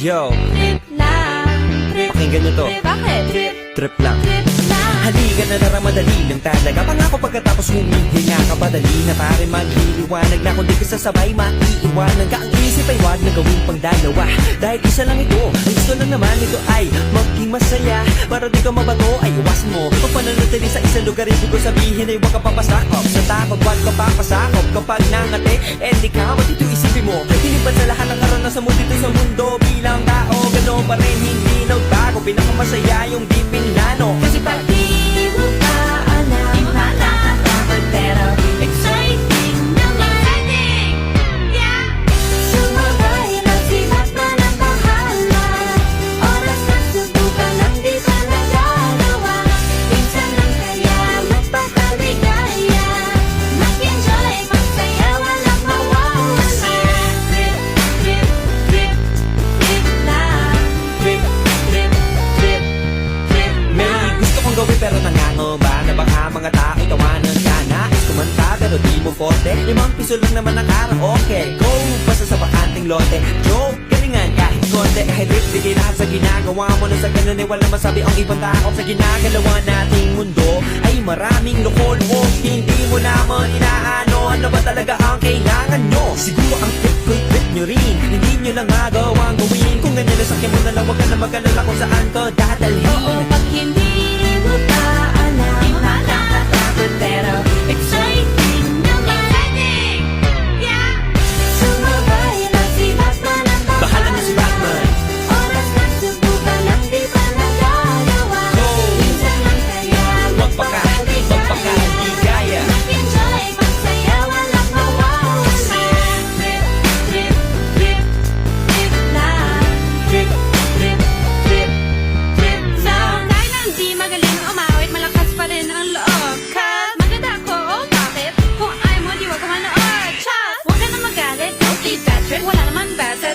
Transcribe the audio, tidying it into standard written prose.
Yo, Trip lang, trip, pakinggan nyo to. bakit? Trip, Trip lang. trip lang. Halika na nara, madali lang talaga. Pangako pagkatapos humihinga ka, padali na pare magliliwanag na. Kung di ka sasabay, maiiwanan ka. Ang isip ay wag na gawin pang dalawa, dahil isa lang ito. Ang gusto lang naman ito ay maging masaya. Para di ka mabato ay iwasan mo pag pananatili sa isang lugar. Ibig ko sabihin ay huwag ka papasakop sa takot, wag ka papasakop. Kapag nangate, di ka matito isipin mo. Hinipan sa lahat ng karanasan mo dito sa mundo. Bilang tao, gano'n pa rin hindi nagbago. Pinakamasaya yung di pinlano. Kasi pag di mo pa alam, di mo nakakatakot pero exciting naman. Yeah! Sumabay na sibat na ng bahala. Oras na subukan ang di pa nagagawa. Minsan lang kaya magpakaligaya. Mag-enjoy, magsaya, walang mawawala. Trip, trip, trip, trip lang. Trip, trip, trip, trip May gusto kong gawin pero nangangamba na baka mga tao tawanan ka. Nais kumanta pero di mo forte. 5 piso lang naman ang karaoke. Go, basta sa bakanting lote. Joke, galingan kahit konti. Kahit rip, di kinahap sa ginagawa mo. Na sa ganun ay wala masabi ang ibang tao. Sa ginagalawa nating mundo ay maraming loko-loko. Hindi mo naman inaano ano ba talaga ang kailangan nyo. Siguro ang trip nyo rin, hindi nyo lang magawang gawin. Kung ganyan na sakyan mo na lang, wag ka na mag-alala kung saan ka dadalhin. Oo, pag hindi mo pa alam, di mo nakakatakot pero exciting naman. Yeah! Sumabay na si Batman ang Bahala na si Batman. Oras na subukan ang di pa nagagawa. Go! Minsan lang kaya Magpakaligaya. Mag-enjoy, magsaya, walang mawawala. Trip, trip, trip, trip lang. Trip, Trip, trip, trip lang. Kahit na hindi magaling umawit, malakas pa rin ang loob. Cause maganda ako, oh bakit? Kung ayaw mo, di wag ka manood. Chas, huwag ka na magalit, don't leave that trip. Wala naman bad sa